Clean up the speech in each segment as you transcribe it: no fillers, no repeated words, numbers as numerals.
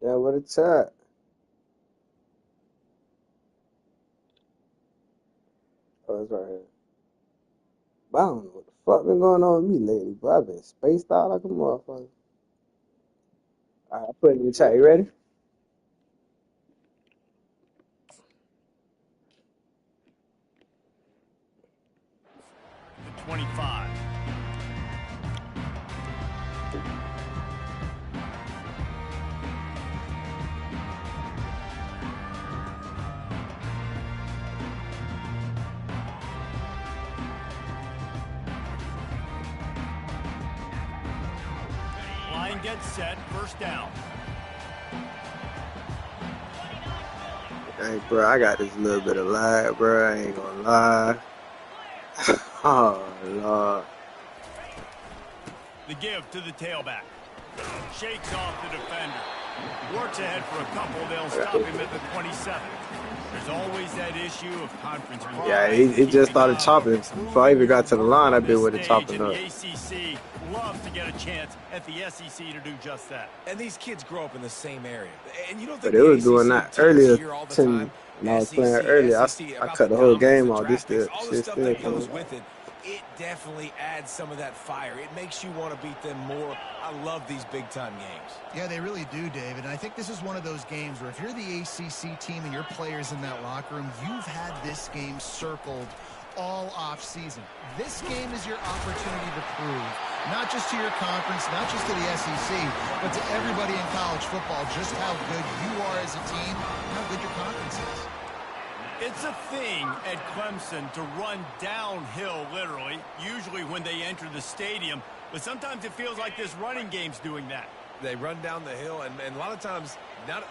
Yeah, what it's at. Oh, it's right here. But I don't know what the fuck been going on with me lately, but I've been spaced out like a motherfucker. All right, I put it in the chat. You ready? The 25. Line gets set, first down. Hey, bro, I got this little bit of lag, bro. I ain't gonna lie. Oh, Lord. The give to the tailback. Shakes off the defender. Works ahead for a couple. They'll stop him at the 27. There's always that issue of conference pride. Yeah, he just started chopping. Before I even got to the line, I've been with it chopping up. The ACC loves to get a chance at the SEC to do just that. And these kids grow up in the same area. And you don't But think they the was doing ACC that earlier. when I was playing earlier. I cut the whole game off. This shit all the stuff still that goes coming. with it. It definitely adds some of that fire. It makes you want to beat them more. I love these big-time games. Yeah, they really do, David. And I think this is one of those games where if you're the ACC team and your players in that locker room, you've had this game circled all off-season. This game is your opportunity to prove, not just to your conference, not just to the SEC, but to everybody in college football, just how good you are as a team and how good your conference is. It's a thing at Clemson to run downhill, literally, usually when they enter the stadium. But sometimes it feels like this running game's doing that. They run down the hill, and a lot of times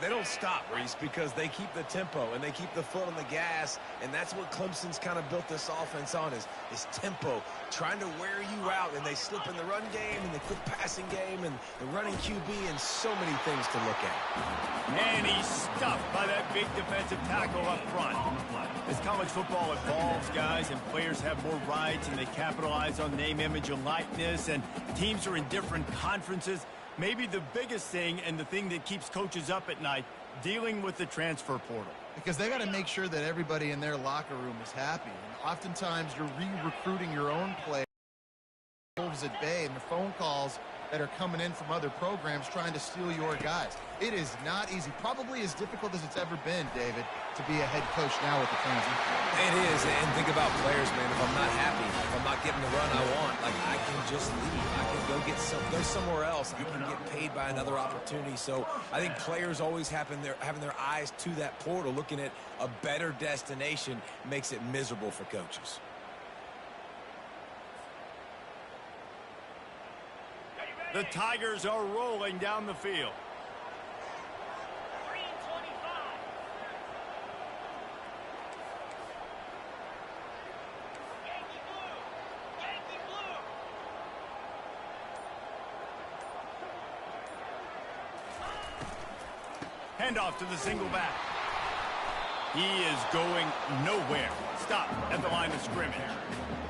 they don't stop, Reese, because they keep the tempo and they keep the foot on the gas, and that's what Clemson's kind of built this offense on is tempo, trying to wear you out, and they slip in the run game and the quick passing game and the running QB and so many things to look at. And he's stuffed by that big defensive tackle up front. As college football evolves, guys, and players have more rights and they capitalize on name, image, and likeness, and teams are in different conferences, maybe the biggest thing and the thing that keeps coaches up at night, dealing with the transfer portal. Because they got to make sure that everybody in their locker room is happy. And oftentimes you're re-recruiting your own players at bay, and the phone calls that are coming in from other programs trying to steal your guys. It is not easy. Probably as difficult as it's ever been, David, to be a head coach now with the transition. It is, and think about players, man. If I'm not happy, if I'm not getting the run I want, like I can just leave. I can go somewhere else. I can get paid by another opportunity. So I think players always having their eyes to that portal, looking at a better destination, makes it miserable for coaches. The Tigers are rolling down the field. Handoff to the single back. He is going nowhere. Stop at the line of scrimmage.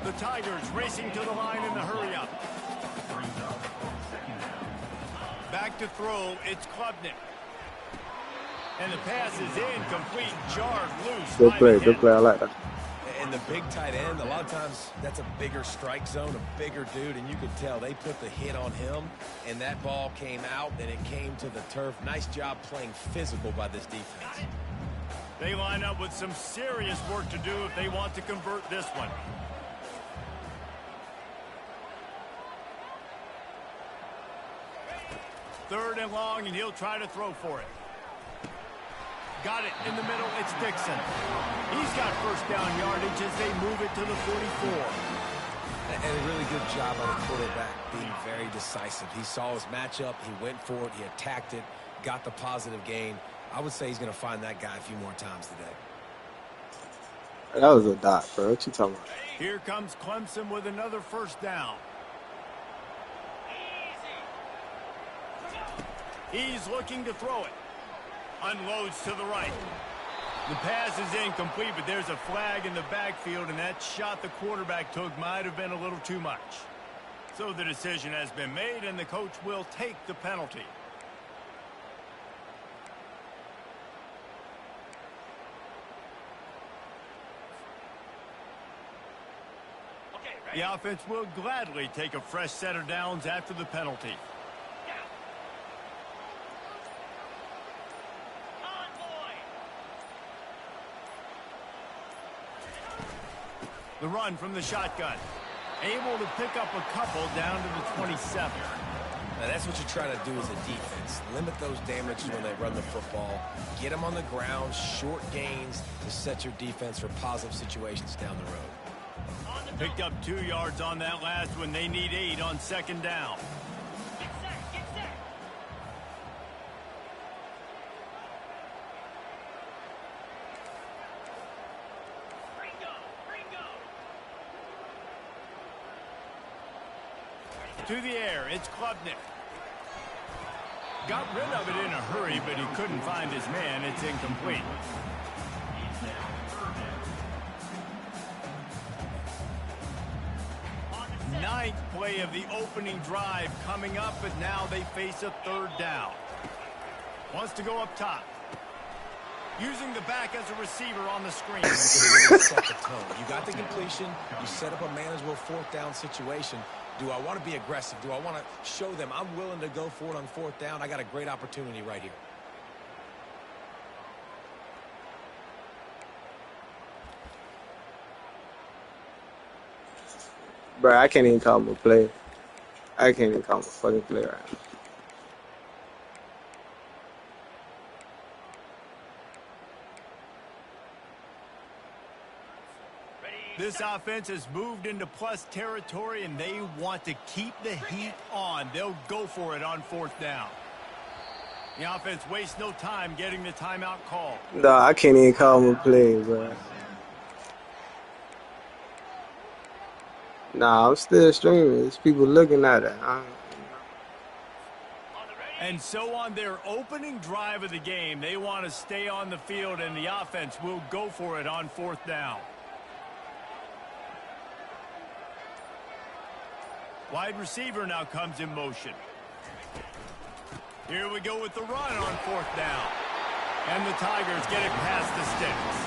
The Tigers racing to the line in the hurry-up. Back to throw, it's Klubnik. And the pass is incomplete, jarred loose. Good play, I like that. And the big tight end, a lot of times that's a bigger strike zone, a bigger dude, and you could tell they put the hit on him, and that ball came out, and it came to the turf. Nice job playing physical by this defense. They line up with some serious work to do if they want to convert this one. Third and long, and he'll try to throw for it. Got it in the middle. It's Dixon. He's got first down yardage as they move it to the 44. And a really good job on the quarterback being very decisive. He saw his matchup. He went for it. He attacked it. Got the positive gain. I would say he's going to find that guy a few more times today. That was a dot, bro. What you talking about? Here comes Clemson with another first down. He's looking to throw it. Unloads to the right. The pass is incomplete, but there's a flag in the backfield, and that shot the quarterback took might have been a little too much. So the decision has been made, and the coach will take the penalty. The offense will gladly take a fresh set of downs after the penalty. The run from the shotgun. Able to pick up a couple down to the 27. Now that's what you try to do as a defense. Limit those damages when they run the football. Get them on the ground, short gains to set your defense for positive situations down the road. Picked up 2 yards on that last one. They need 8 on second down. Get set, get set. Ringo. To the air, it's Klubnik. Got rid of it in a hurry, but he couldn't find his man. It's incomplete. Ninth play of the opening drive coming up, but now they face a third down. Wants to go up top. Using the back as a receiver on the screen. Set the tone. You got the completion. You set up a manageable fourth down situation. Do I want to be aggressive? Do I want to show them I'm willing to go for it on fourth down? I got a great opportunity right here. Bro, I can't even call him a play. I can't even call him a fucking play right now. This offense has moved into plus territory, and they want to keep the heat on. They'll go for it on fourth down. The offense wastes no time getting the timeout call. No, I can't even call him a play, bro. Nah, I'm still streaming. There's people looking at it. And so on their opening drive of the game, they want to stay on the field, and the offense will go for it on fourth down. Wide receiver now comes in motion. Here we go with the run on fourth down. And the Tigers get it past the sticks.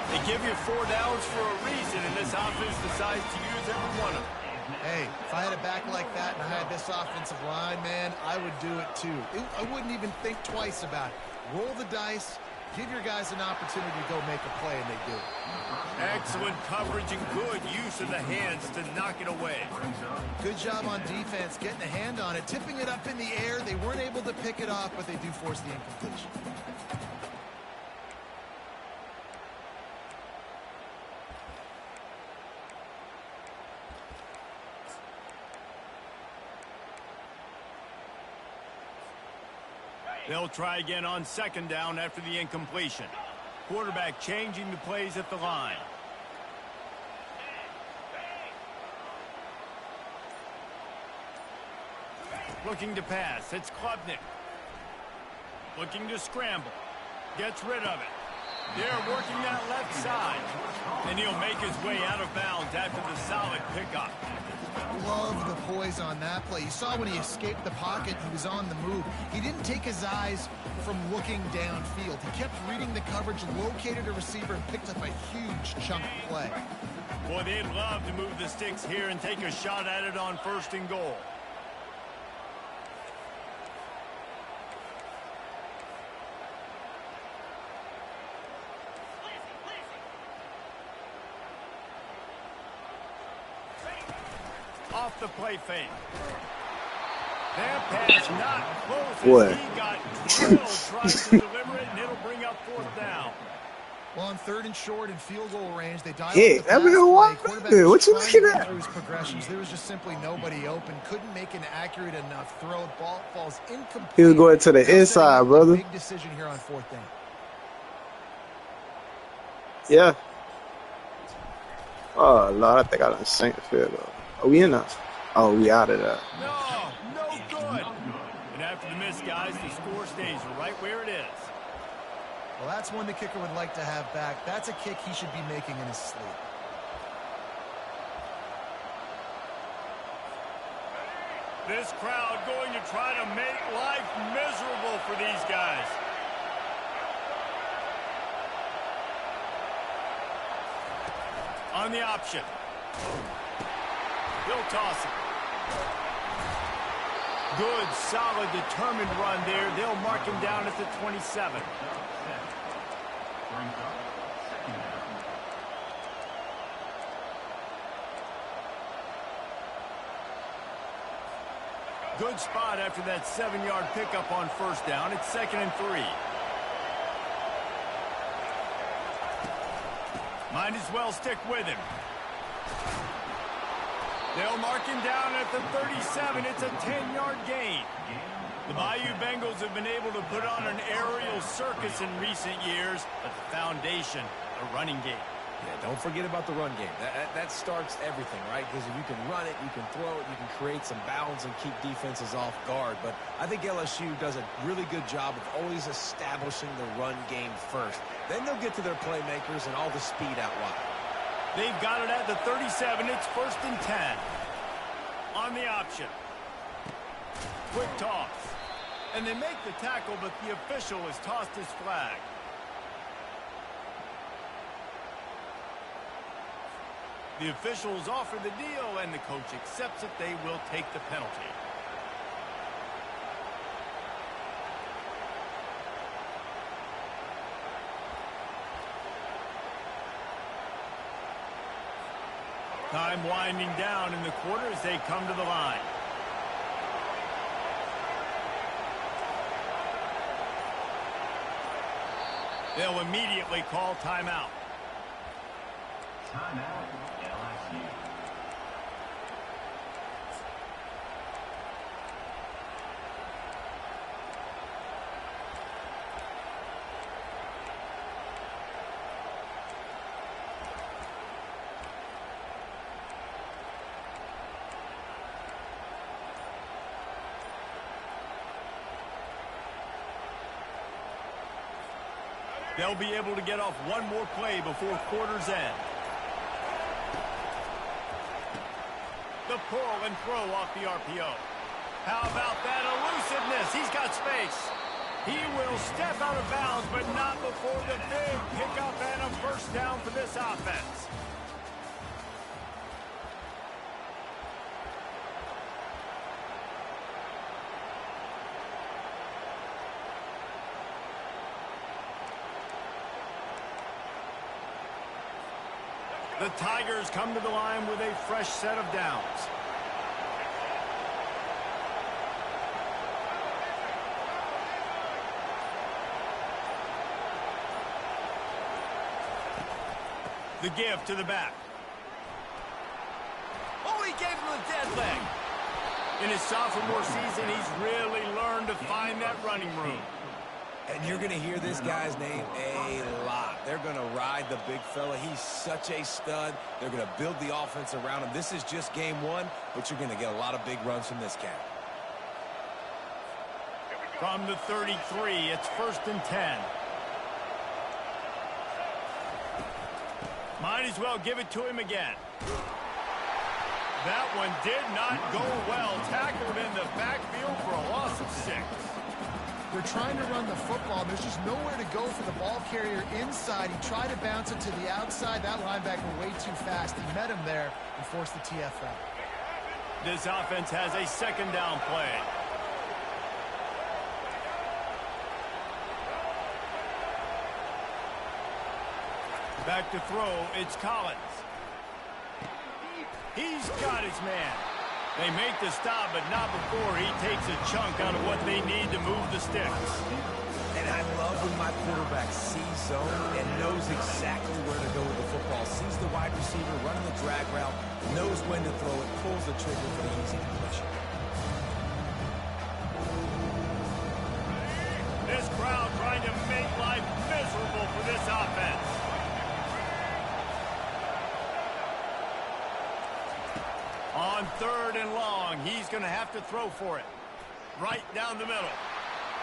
They give you 4 downs for a reason, and this offense decides to use every one of them. Hey, if I had a back like that and I had this offensive line, man, I would do it too. I wouldn't even think twice about it. Roll the dice, give your guys an opportunity to go make a play, and they do it. Excellent coverage and good use of the hands to knock it away. Good job on defense, getting a hand on it, tipping it up in the air. They weren't able to pick it off, but they do force the incompletion. They'll try again on second down after the incompletion. Quarterback changing the plays at the line. Looking to pass. It's Klubnik. Looking to scramble. Gets rid of it. They're working that left side. And he'll make his way out of bounds after the solid pickup. Love the poise on that play. You saw when he escaped the pocket, he was on the move. He didn't take his eyes from looking downfield. He kept reading the coverage, located a receiver, and picked up a huge chunk of play. Boy, they'd love to move the sticks here and take a shot at it on first and goal. Off the play fake. That pass not close. What? He got drilled trying to deliver it, and it'll bring up fourth down. Well, on third and short and field goal range, they dialed Yeah, the that pass was play. wild. Quarterback What was you trying looking to get at? through his progressions. There was just simply nobody open. Couldn't make an accurate enough throw. Ball falls incomplete. He was going to the Now setting inside, up a brother. Big decision here on fourth down. Yeah. Oh, Lord, I think I done sank the field goal. Are we in us? Oh, we out of there. No good. And after the miss, guys, the score stays right where it is. Well, that's one the kicker would like to have back. That's a kick he should be making in his sleep. This crowd going to try to make life miserable for these guys. On the option. He'll toss it. Good, solid, determined run there. They'll mark him down at the 27. Good spot after that 7-yard pickup on first down. It's 2nd and 3. Might as well stick with him. They'll mark him down at the 37. It's a 10-yard gain. The Bayou Bengals have been able to put on an aerial circus in recent years, but the foundation, a running game. Yeah, don't forget about the run game. That starts everything, right? Because if you can run it, you can throw it, you can create some balance and keep defenses off guard. But I think LSU does a really good job of always establishing the run game first. Then they'll get to their playmakers and all the speed out wide. They've got it at the 37. It's 1st and 10. On the option. Quick toss. And they make the tackle, but the official has tossed his flag. The officials offer the deal, and the coach accepts it. They will take the penalty. Time winding down in the quarter as they come to the line. They'll immediately call timeout. Timeout, LSU. They'll be able to get off one more play before quarter's end. The pull and throw off the RPO. How about that elusiveness? He's got space. He will step out of bounds, but not before the big pickup and a first down for this offense. The Tigers come to the line with a fresh set of downs. The give to the back. Oh, he gave him a dead leg. In his sophomore season, he's really learned to find that running room. And you're going to hear this guy's name a lot. They're going to ride the big fella. He's such a stud. They're going to build the offense around him. This is just game one, but you're going to get a lot of big runs from this cat. From the 33, it's 1st and 10. Might as well give it to him again. That one did not go well. Tackled in the backfield for a loss of 6. They're trying to run the football. There's just nowhere to go for the ball carrier inside. He tried to bounce it to the outside. That linebacker way too fast. He met him there and forced the TFL. This offense has a 2nd down play. Back to throw, it's Collins. He's got his man. They make the stop, but not before he takes a chunk out of what they need to move the sticks. And I love when my quarterback sees zone and knows exactly where to go with the football. Sees the wide receiver running the drag route, knows when to throw it, pulls the trigger for the easy completion. This crowd trying to make life miserable for this offense. On 3rd and long, he's going to have to throw for it. Right down the middle.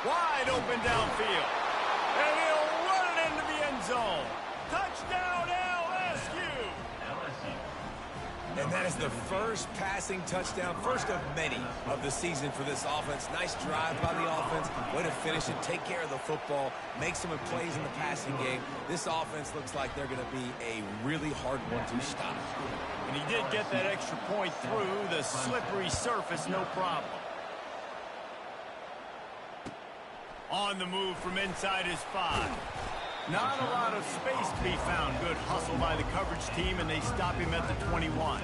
Wide open downfield. And he'll run it into the end zone. Touchdown, LSU! And that is the first passing touchdown, first of many of the season for this offense. Nice drive by the offense. Way to finish it, take care of the football, make some plays in the passing game. This offense looks like they're going to be a really hard one to stop. And he did get that extra point through the slippery surface, no problem. On the move from inside his 5. Not a lot of space to be found. Good hustle by the coverage team, and they stop him at the 21.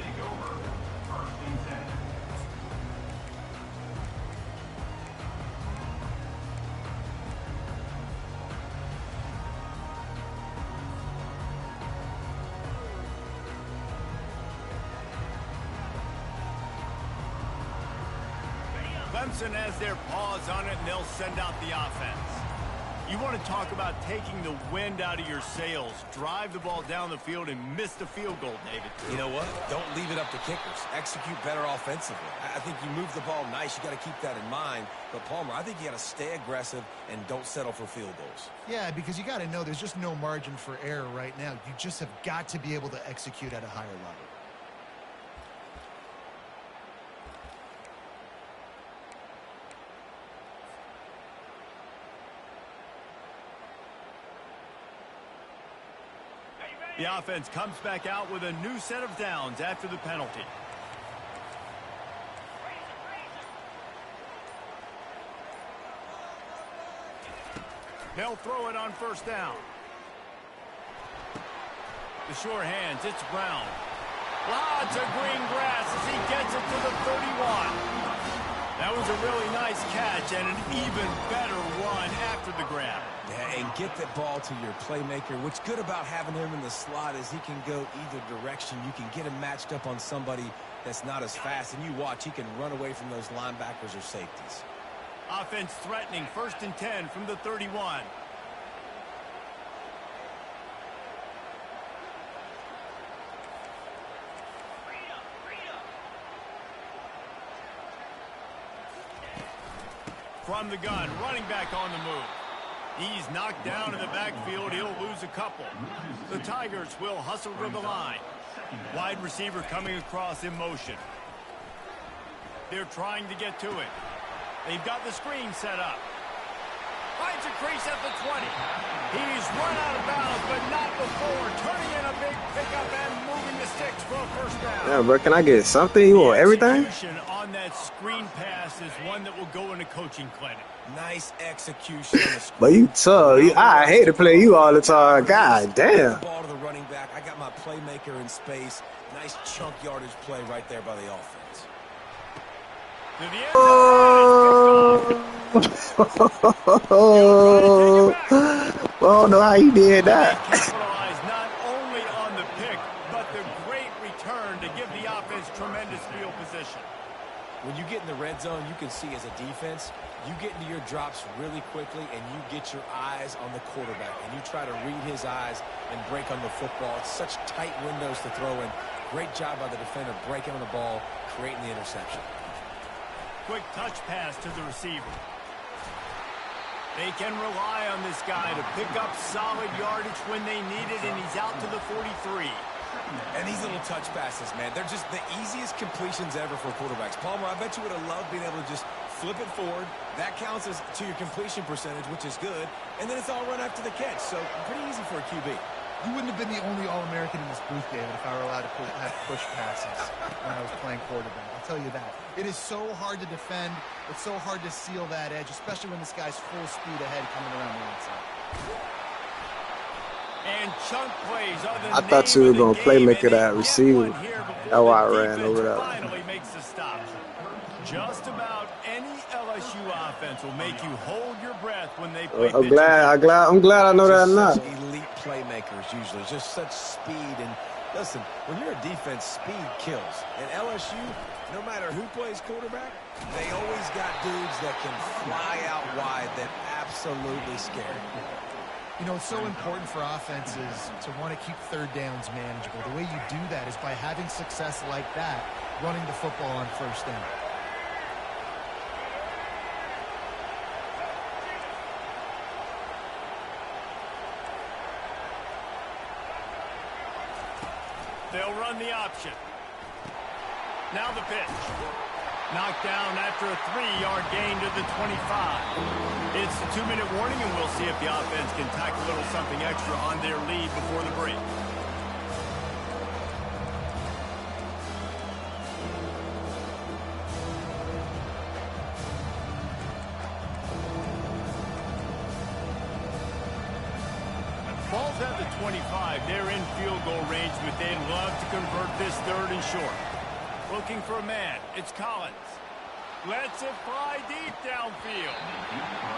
Clemson has their paws on it, and they'll send out the offense. You want to talk about taking the wind out of your sails. Drive the ball down the field and miss the field goal, David. You know what? Don't leave it up to kickers. Execute better offensively. I think you move the ball nice. You got to keep that in mind. But, Palmer, I think you got to stay aggressive and don't settle for field goals. Yeah, because you got to know there's just no margin for error right now. You just have got to be able to execute at a higher level. The offense comes back out with a new set of downs after the penalty. They'll throw it on first down. The sure hands, it's Brown. Lots of green grass as he gets it to the 31. That was a really nice catch and an even better run after the grab. Yeah, and get the ball to your playmaker. What's good about having him in the slot is he can go either direction. You can get him matched up on somebody that's not as fast, and you watch, he can run away from those linebackers or safeties. Offense threatening, 1st and 10 from the 31. From the gun, running back on the move. He's knocked down in the backfield. He'll lose a couple. The Tigers will hustle to the line. Wide receiver coming across in motion. They're trying to get to it. They've got the screen set up. Finds a crease at the 20. He's run out of bounds, but not before. Turning in a big pickup and moving the sticks for a first down. Yeah, bro, can I get something? You want everything? Execution on that screen pass is one that will go in a coaching clinic. Nice execution on the screen. But you tough. I hate to play you all the time. God damn. Ball to the running back. I got my playmaker in space. Nice chunk yardage play right there by the offense. To the end zone. I don't know how you did that. Capitalize not only on the pick, but the great return to give the offense tremendous field position. When you get in the red zone, you can see as a defense, you get into your drops really quickly and you get your eyes on the quarterback and you try to read his eyes and break on the football. It's such tight windows to throw in. Great job by the defender breaking on the ball, creating the interception. Quick touch pass to the receiver. They can rely on this guy to pick up solid yardage when they need it, and he's out to the 43. And these little touch passes, man, they're just the easiest completions ever for quarterbacks. Palmer, I bet you would have loved being able to just flip it forward. That counts as to your completion percentage, which is good. And then it's all run after the catch, so pretty easy for a QB. You wouldn't have been the only All-American in this booth, David, if I were allowed to have push passes when I was playing quarterback. I'll tell you that. It is so hard to defend. It's so hard to seal that edge, especially when this guy's full speed ahead coming around the outside. And chunk plays are the I thought you were going to play make it that receiver. That's why I ran over that. Finally makes the stop. Just about any LSU offense will make you hold your breath when they play. I'm glad I know that now. Elite playmakers usually, just such speed. And listen, when you're a defense, speed kills. And LSU, no matter who plays quarterback, they always got dudes that can fly out wide that absolutely scare you. You know, it's so important for offenses to want to keep third downs manageable. The way you do that is by having success like that, running the football on first down. They'll run the option. Now the pitch. Knocked down after a 3-yard gain to the 25. It's the 2-minute warning, and we'll see if the offense can tack a little something extra on their lead before the break. Ball's at the 25. They're in field goal range, but they'd love to convert this 3rd and short. Looking for a man. It's Collins. Lets it fly deep downfield.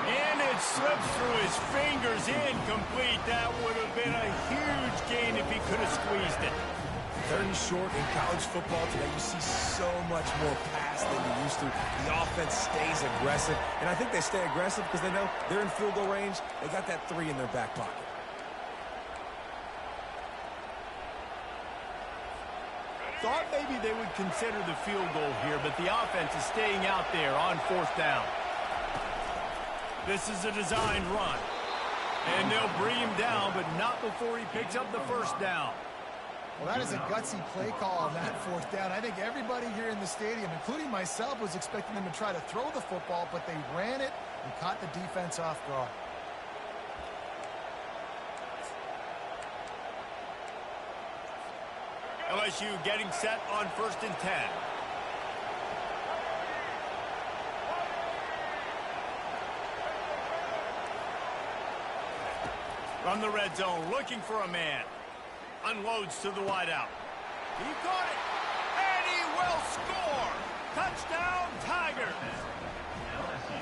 And it slips through his fingers, incomplete. That would have been a huge gain if he could have squeezed it. 3rd and short in college football today, you see so much more pass than you used to. The offense stays aggressive, and I think they stay aggressive because they know they're in field goal range. They got that 3 in their back pocket. Thought maybe they would consider the field goal here, but the offense is staying out there on 4th down. This is a designed run. And they'll bring him down, but not before he picks up the 1st down. Well, that is a gutsy play call on that 4th down. I think everybody here in the stadium, including myself, was expecting them to try to throw the football, but they ran it and caught the defense off guard. LSU getting set on 1st and 10. From the red zone, looking for a man. Unloads to the wideout. He caught it, and he will score. Touchdown, Tigers.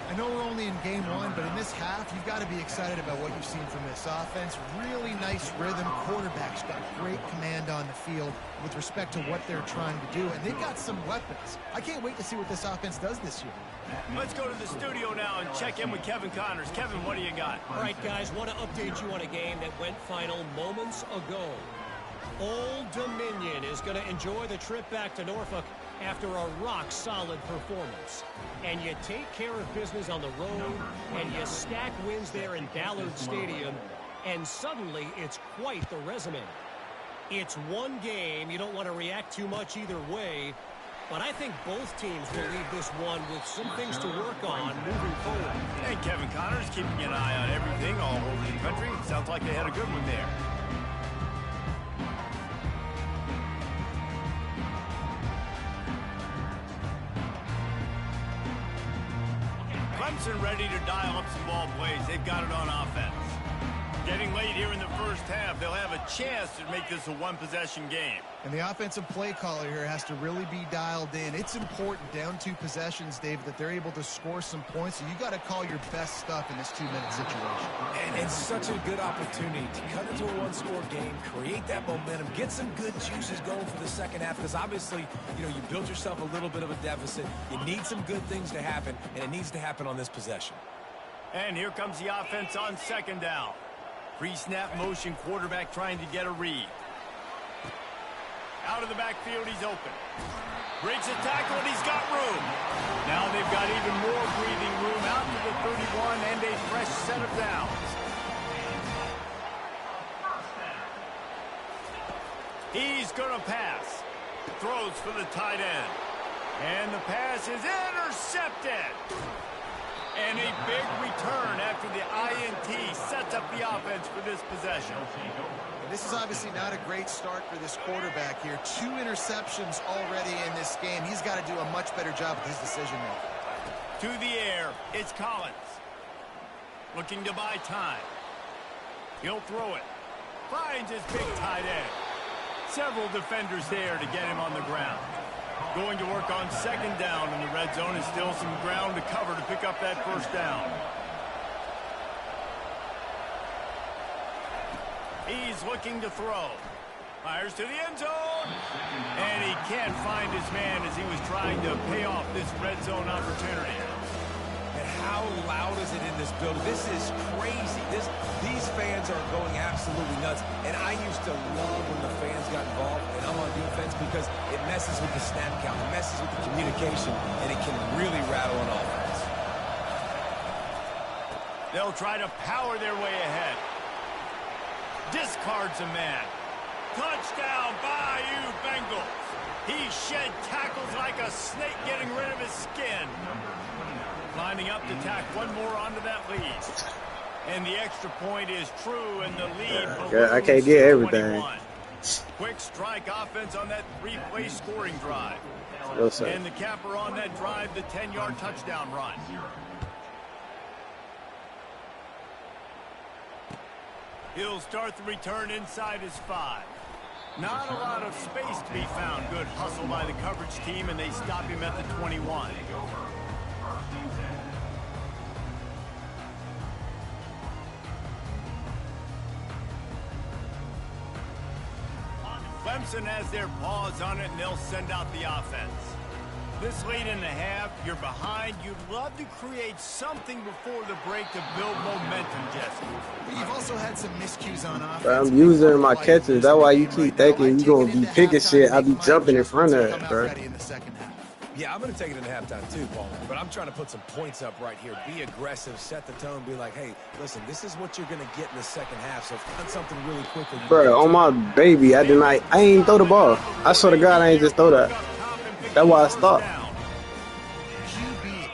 I know we're only in game 1, but in this half, you've got to be excited about what you've seen from this offense. Really nice rhythm. Quarterback's got great command on the field with respect to what they're trying to do, and they've got some weapons. I can't wait to see what this offense does this year. Let's go to the studio now and check in with Kevin Connors. Kevin, what do you got? All right, guys, want to update you on a game that went final moments ago. Old Dominion is going to enjoy the trip back to Norfolk after a rock-solid performance. And you take care of business on the road, and you stack wins there in Ballard Stadium, and suddenly it's quite the resume. It's one game. You don't want to react too much either way, but I think both teams will leave this one with some things to work on moving forward. And Kevin Connors keeping an eye on everything all over the country. Sounds like they had a good one there. Clemson ready to dial up some ball plays. They've got it on offense. Getting late here in the 1st half, they'll have a chance to make this a one-possession game. And the offensive play caller here has to really be dialed in. It's important down 2 possessions, David, that they're able to score some points. So you got to call your best stuff in this 2-minute situation. And it's such a good opportunity to cut into a one-score game, create that momentum, get some good juices going for the 2nd half, because obviously, you built yourself a little bit of a deficit. You need some good things to happen, and it needs to happen on this possession. And here comes the offense on 2nd down. Pre-snap motion, quarterback trying to get a read. Out of the backfield, he's open. Breaks a tackle, and he's got room. Now they've got even more breathing room out to the 31 and a fresh set of downs. He's going to pass. Throws for the tight end. And the pass is intercepted. And a big return after the INT sets up the offense for this possession. And this is obviously not a great start for this quarterback here. 2 interceptions already in this game. He's got to do a much better job with his decision-making. To the air, it's Collins. Looking to buy time. He'll throw it. Finds his big tight end. Several defenders there to get him on the ground. Going to work on 2nd down in the red zone, and still some ground to cover to pick up that 1st down. He's looking to throw. Fires to the end zone. And he can't find his man as he was trying to pay off this red zone opportunity. And how loud is it in this building? This is crazy. These fans are going absolutely nuts. And I used to love when the fans got involved, and I'm on defense, because it messes with the snap count, it messes with the communication, and it can really rattle an offense. They'll try to power their way ahead. Discards a man. Touchdown, Bayou Bengals. He shed tackles like a snake getting rid of his skin. Lining up to tack one more onto that lead. And the extra point is true, and the lead Yeah, I can't balloons get to everything. 21. Quick strike offense on that 3-play scoring drive. No, sir. And the capper on that drive, the 10-yard touchdown run. He'll start the return inside his 5. Not a lot of space to be found. Good hustle by the coverage team, and they stop him at the 21. Clemson has their paws on it, and they'll send out the offense. This late in the half, you're behind. You'd love to create something before the break to build momentum, Jesse. You've also had some miscues on offense. Bro, I'm using my catches. That's why you keep thinking you're going to be picking shit. I be jumping in front of it, bro. Yeah, I'm going to take it in halftime too, Paul. But I'm trying to put some points up right here. Be aggressive, set the tone, be like, hey, listen, this is what you're going to get in the second half. So if you done something really quickly. Bro, on my baby, I ain't throw the ball. I swear to God, I ain't just throw that. That's why I stopped.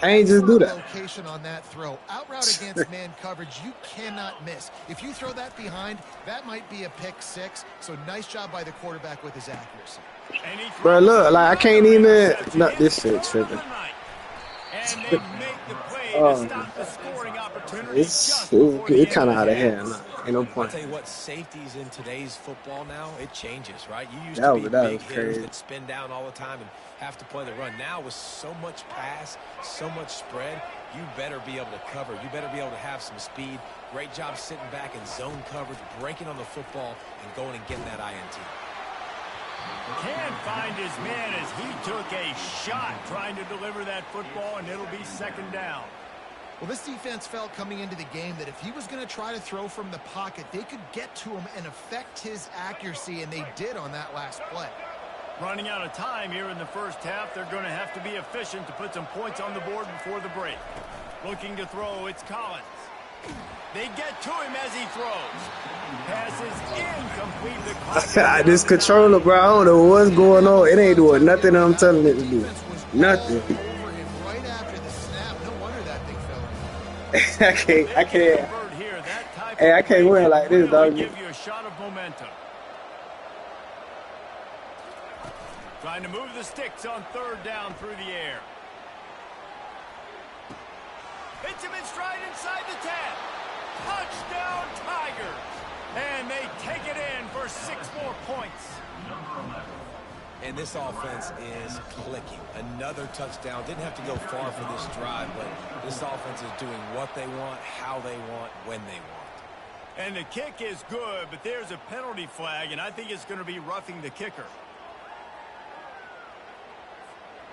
I ain't just do that. Location on that throw. Out route against man coverage, you cannot miss. If you throw that behind, that might be a pick 6. So nice job by the quarterback with his accuracy. Bro, look, like I can't even. No, this shit tripping. It's kind of out of hand. Ain't no point. I'll tell you what, safeties in today's football now, it changes, right? You used to be big hitters that spin down all the time and have to play the run. Now with so much pass, so much spread, you better be able to cover. You better be able to have some speed. Great job sitting back in zone coverage, breaking on the football, and going and getting that INT. Can't find his man as he took a shot trying to deliver that football, and it'll be second down. Well, this defense felt coming into the game that if he was going to try to throw from the pocket, they could get to him and affect his accuracy, and they did on that last play. Running out of time here in the first half, they're going to have to be efficient to put some points on the board before the break. Looking to throw, it's Collins. They get to him as he throws. Passes incomplete. This controller, bro, I don't know what's going on. It ain't doing nothing I'm telling it to do. Nothing. Right after the snap, no wonder that thing fell. I can't. Hey, I can't win like this, dog. Give you a shot of momentum. Trying to move the sticks on third down through the air. Hits him in stride inside the 10. Touchdown, Tigers. And they take it in for 6 more points. And this offense is clicking. Another touchdown. Didn't have to go far for this drive, but this offense is doing what they want, how they want, when they want. And the kick is good, but there's a penalty flag, and I think it's going to be roughing the kicker.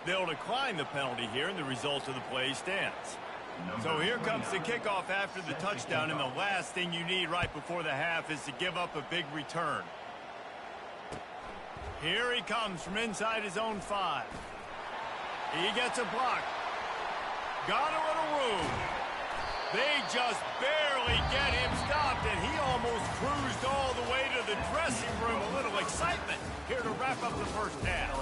They'll decline the penalty here, and the result of the play stands. So here comes the kickoff after the touchdown, and the last thing you need right before the half is to give up a big return. Here he comes from inside his own 5. He gets a block. Got a little room. They just barely get him stopped, and he almost cruised all the way to the dressing room. A little excitement here to wrap up the first half.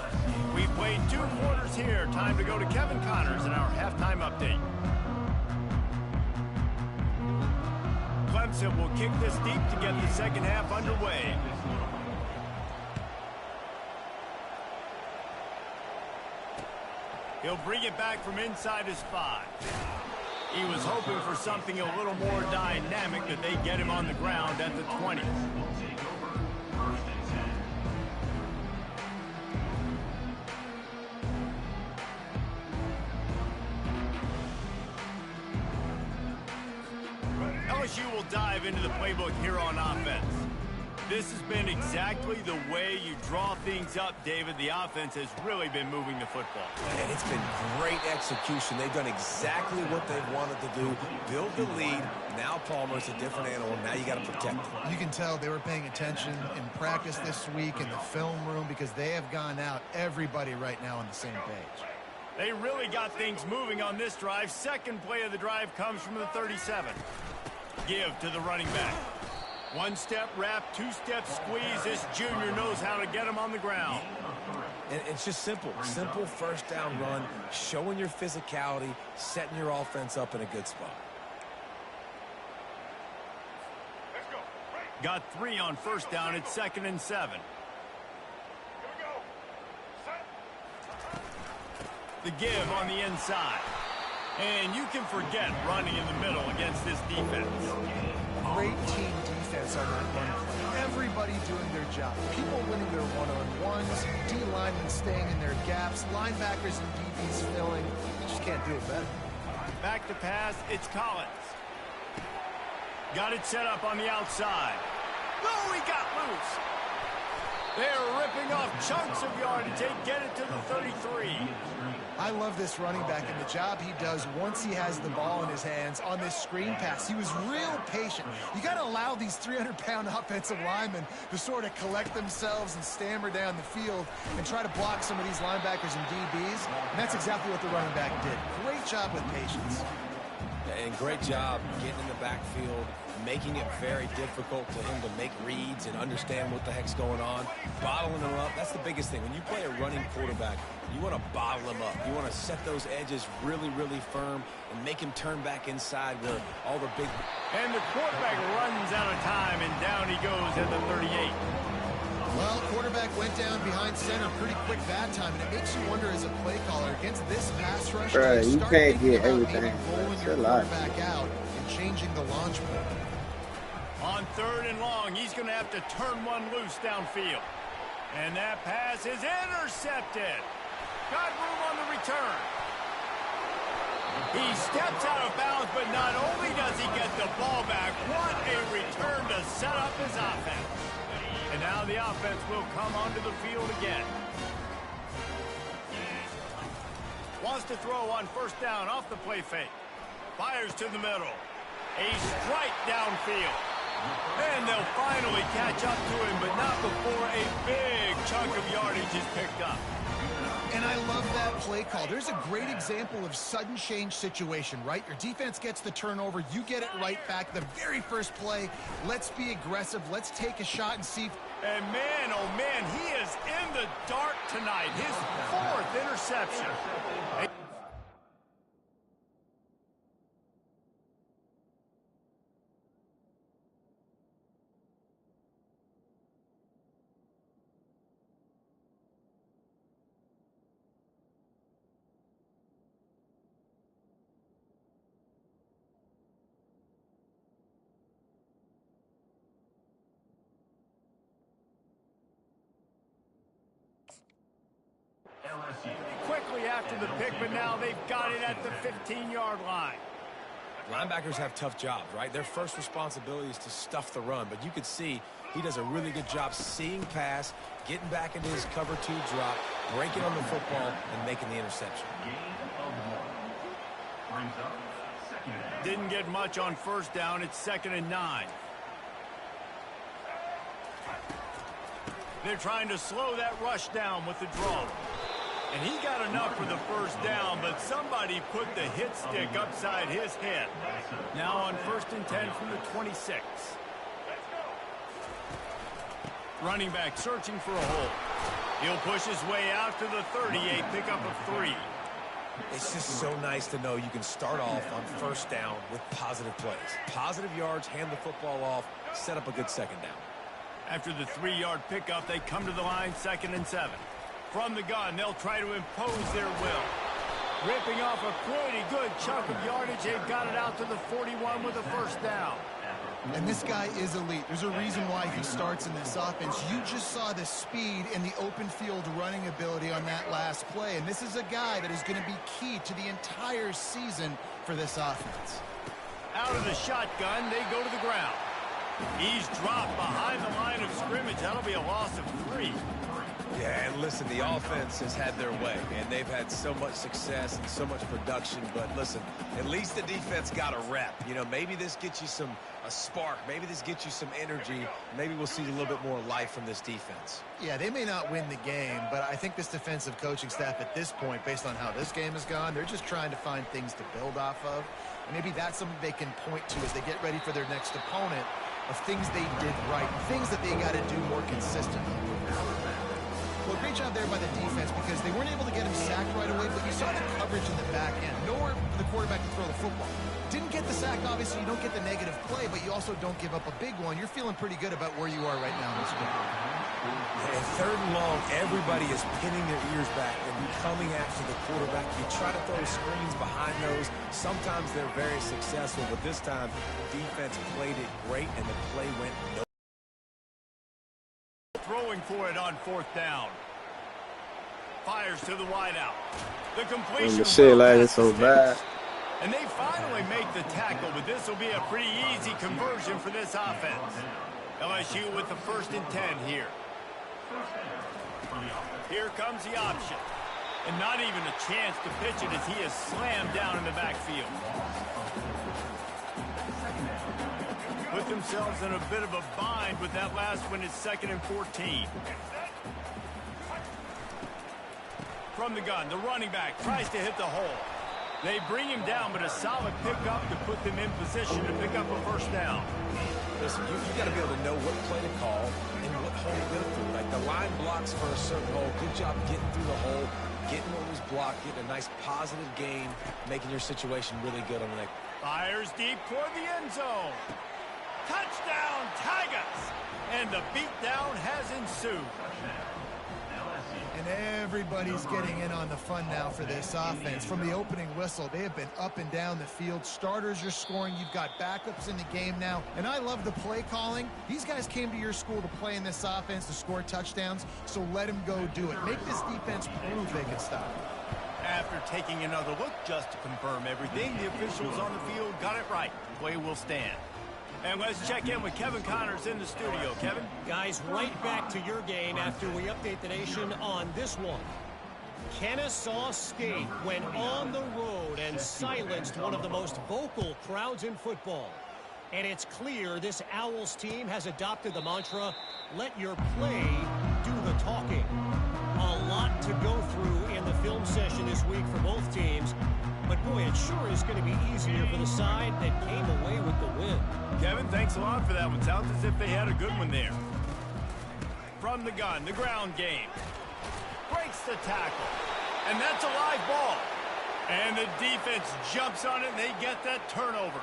We played 2 quarters here. Time to go to Kevin Connors in our halftime update. Clemson will kick this deep to get the second half underway. He'll bring it back from inside his 5. He was hoping for something a little more dynamic, that they get him on the ground at the 20. LSU will dive into the playbook here on offense. This has been exactly the way you draw things up, David. The offense has really been moving the football. And it's been great execution. They've done exactly what they've wanted to do. Build the lead. Now Palmer's a different animal. Now you got to protect him. You can tell they were paying attention in practice this week in the film room, because they have gone out, everybody right now on the same page. They really got things moving on this drive. Second play of the drive comes from the 37. Give to the running back. One-step wrap, two-step squeeze. This junior knows how to get him on the ground. And it's just simple. Simple first down run, showing your physicality, setting your offense up in a good spot. Got 3 on first down. It's 2nd and 7. The give on the inside. And you can forget running in the middle against this defense. Great team defense on that one play. Everybody doing their job. People winning their one-on-ones, D-linemen staying in their gaps, linebackers and DBs filling. You just can't do it better. Back to pass, it's Collins. Got it set up on the outside. Oh, he got loose. They're ripping off chunks of yardage. They get it to the 33. I love this running back and the job he does once he has the ball in his hands on this screen pass. He was real patient. You got to allow these 300-pound offensive linemen to sort of collect themselves and stammer down the field and try to block some of these linebackers and DBs. And that's exactly what the running back did. Great job with patience. And great job getting in the backfield, making it very difficult to him to make reads and understand what the heck's going on, bottling him up. That's the biggest thing. When you play a running quarterback, you want to bottle him up. You want to set those edges really, really firm and make him turn back inside where all the big... And the quarterback runs out of time, and down he goes at the 38. Well, quarterback went down behind center pretty quick that time, and it makes you wonder as a play caller against this pass rush. Bro, you can't get everything. Rolling your quarterback out and changing the launch point. On 3rd and long, he's going to have to turn one loose downfield. And that pass is intercepted. Got room on the return. He steps out of bounds, but not only does he get the ball back, what a return to set up his offense. And now the offense will come onto the field again. Wants to throw on first down off the play fake. Fires to the middle. A strike downfield. And they'll finally catch up to him, but not before a big chunk of yardage is picked up. And I love that play call. There's a great example of sudden change situation, right? Your defense gets the turnover. You get it right back. The very first play, let's be aggressive. Let's take a shot and see. And man, oh man, he is in the dark tonight. His 4th interception. Quickly after the pick, but now they've got it at the 15-yard line. Linebackers have tough jobs, right? Their first responsibility is to stuff the run, but you could see he does a really good job seeing pass, getting back into his cover 2 drop, breaking on the football, and making the interception. Didn't get much on first down. It's 2nd and 9. They're trying to slow that rush down with the draw. And he got enough for the first down, but somebody put the hit stick upside his head. Now on 1st and 10 from the 26. Running back searching for a hole. He'll push his way out to the 38, pickup of 3. It's just so nice to know you can start off on first down with positive plays. Positive yards, hand the football off, set up a good second down. After the 3-yard pickup, they come to the line, 2nd and 7. From the gun, they'll try to impose their will. Ripping off a pretty good chunk of yardage. They've got it out to the 41 with a first down. And this guy is elite. There's a reason why he starts in this offense. You just saw the speed and the open field running ability on that last play. And this is a guy that is going to be key to the entire season for this offense. Out of the shotgun, they go to the ground. He's dropped behind the line of scrimmage. That'll be a loss of 3. Yeah, and listen, the offense has had their way, and they've had so much success and so much production. But listen, at least the defense got a rep. You know, maybe this gets you a spark. Maybe this gets you some energy. Maybe we'll see a little bit more life from this defense. Yeah, they may not win the game, but I think this defensive coaching staff at this point, based on how this game has gone, they're just trying to find things to build off of. And maybe that's something they can point to as they get ready for their next opponent of things they did right, things that they got to do more consistently. Well, great job there by the defense because they weren't able to get him sacked right away, but you saw the coverage in the back end. Nowhere for the quarterback to throw the football. Didn't get the sack, obviously. You don't get the negative play, but you also don't give up a big one. You're feeling pretty good about where you are right now in this game. And third and long, everybody is pinning their ears back and coming after the quarterback. You try to throw screens behind those. Sometimes they're very successful, but this time, defense played it great, and the play went no. Throwing for it on 4th down. Fires to the wideout. The completion. The shit like it's so bad. And they finally make the tackle, but this will be a pretty easy conversion for this offense. LSU with the 1st and 10 here. Here comes the option. And not even a chance to pitch it as he is slammed down in the backfield. Put themselves in a bit of a bind with that last one. It's 2nd and 14. From the gun, the running back tries to hit the hole. They bring him down, but a solid pickup to put them in position to pick up a 1st down. Listen, you got to be able to know what play to call and what hole to go through. Like the line blocks for a certain hole. Good job getting through the hole, getting what was blocked, getting a nice positive gain, making your situation really good on the next. Fires deep toward the end zone. Touchdown, Tigers! And the beatdown has ensued. And everybody's getting in on the fun now for this offense. From the opening whistle, they have been up and down the field. Starters are scoring. You've got backups in the game now. And I love the play calling. These guys came to your school to play in this offense to score touchdowns, so let them go do it. Make this defense prove they can stop it. After taking another look just to confirm everything, the officials on the field got it right. Play will stand. And let's check in with Kevin Connors in the studio. Kevin? Guys, right back to your game after we update the nation on this one. Kennesaw State went on the road and silenced one of the most vocal crowds in football. And it's clear this Owls team has adopted the mantra, let your play do the talking. A lot to go through in the film session this week for both teams. But, boy, it sure is going to be easier for the side that came away with the win. Kevin, thanks a lot for that one. Sounds as if they had a good one there. From the gun, the ground game. Breaks the tackle. And that's a live ball. And the defense jumps on it, and they get that turnover.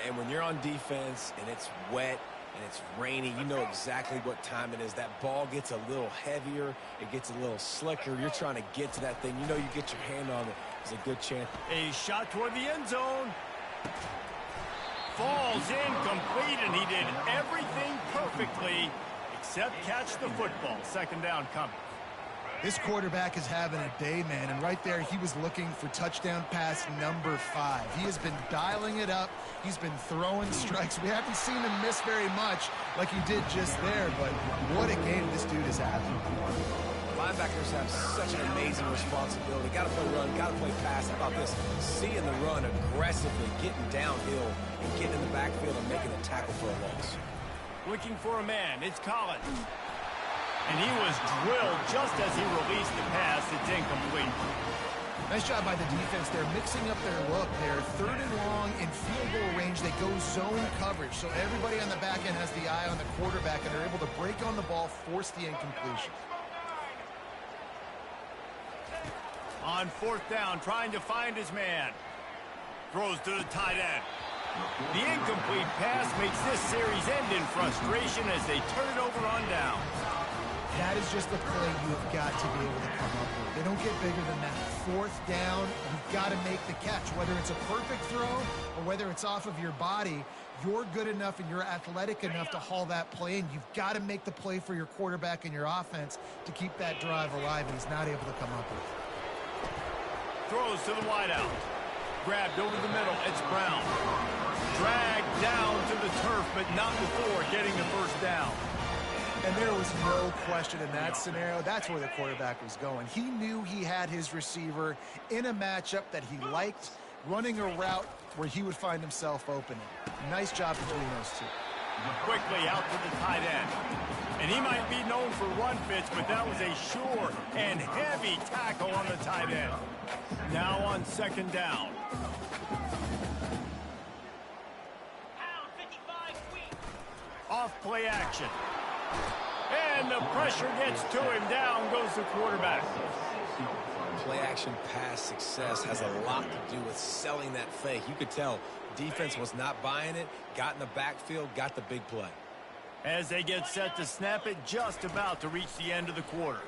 And when you're on defense and it's wet and it's rainy, you know exactly what time it is. That ball gets a little heavier. It gets a little slicker. You're trying to get to that thing. You know you get your hand on it. There's a good chance. A shot toward the end zone. Falls incomplete, and he did everything perfectly except catch the football. 2nd down coming. This quarterback is having a day, man, and right there he was looking for touchdown pass number 5. He has been dialing it up. He's been throwing strikes. We haven't seen him miss very much like he did just there, but what a game this dude is having. Linebackers have such an amazing responsibility. Got to play run, got to play pass. How about this? Seeing the run aggressively, getting downhill, and getting in the backfield and making a tackle for a loss. Looking for a man. It's Collins. And he was drilled just as he released the pass. It's incomplete. Nice job by the defense. They're mixing up their look. They're 3rd and long in field goal range. They go zone coverage. So everybody on the back end has the eye on the quarterback, and they're able to break on the ball, force the incompletion. On 4th down, trying to find his man. Throws to the tight end. The incomplete pass makes this series end in frustration as they turn it over on down. That is just the play you've got to be able to come up with. They don't get bigger than that. 4th down, you've got to make the catch. Whether it's a perfect throw or whether it's off of your body, you're good enough and you're athletic enough to haul that play in. You've got to make the play for your quarterback and your offense to keep that drive alive, and he's not able to come up with it. Throws to the wideout. Grabbed over the middle. It's Brown. Dragged down to the turf, but not before getting the 1st down. And there was no question in that scenario. That's where the quarterback was going. He knew he had his receiver in a matchup that he liked, running a route where he would find himself open. Nice job between those two. Quickly out to the tight end. And he might be known for run fits, but that was a sure and heavy tackle on the tight end. Now on 2nd down. Pound 55 sweep. Off play action. And the pressure gets to him. Down goes the quarterback. Play action pass success has a lot to do with selling that fake. You could tell defense was not buying it, got in the backfield, got the big play. As they get set to snap it, just about to reach the end of the quarter.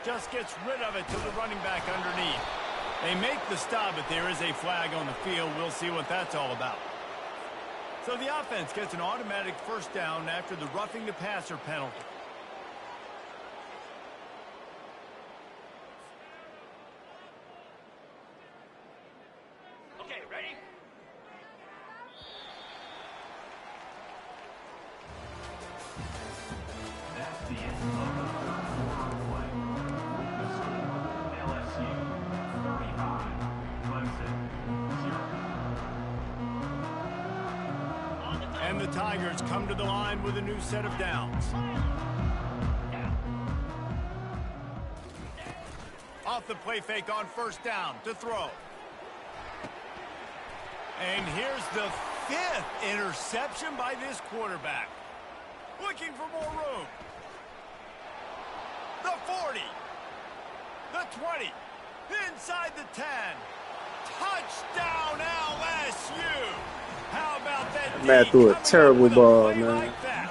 Just gets rid of it to the running back underneath. They make the stop, but there is a flag on the field. We'll see what that's all about. So the offense gets an automatic first down after the roughing the passer penalty. Okay, ready? That's the end of the third quarter play. The score, LSU 35, Clemson 0. And the Tigers come to the line with a new set of downs. Off the play fake on first down to throw. And here's the 5th interception by this quarterback. Looking for more room. The 40. The 20. Inside the 10. Touchdown LSU. How about that? Man threw a terrible ball, man. Like that?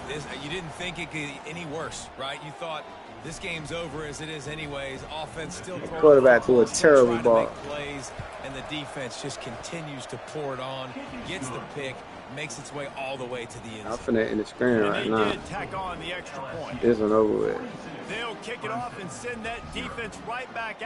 Dude, you didn't think it could get any worse, right? You thought this game's over as it is anyways. Offense still throwing. Quarterback threw a terrible trying to ball. make plays, and the defense just continues to pour it on, gets the pick, makes its way all the way to the end I'm zone. finna in the screen And right they now. did tack on the extra point. This one over with. They'll kick it off and send that defense right back out.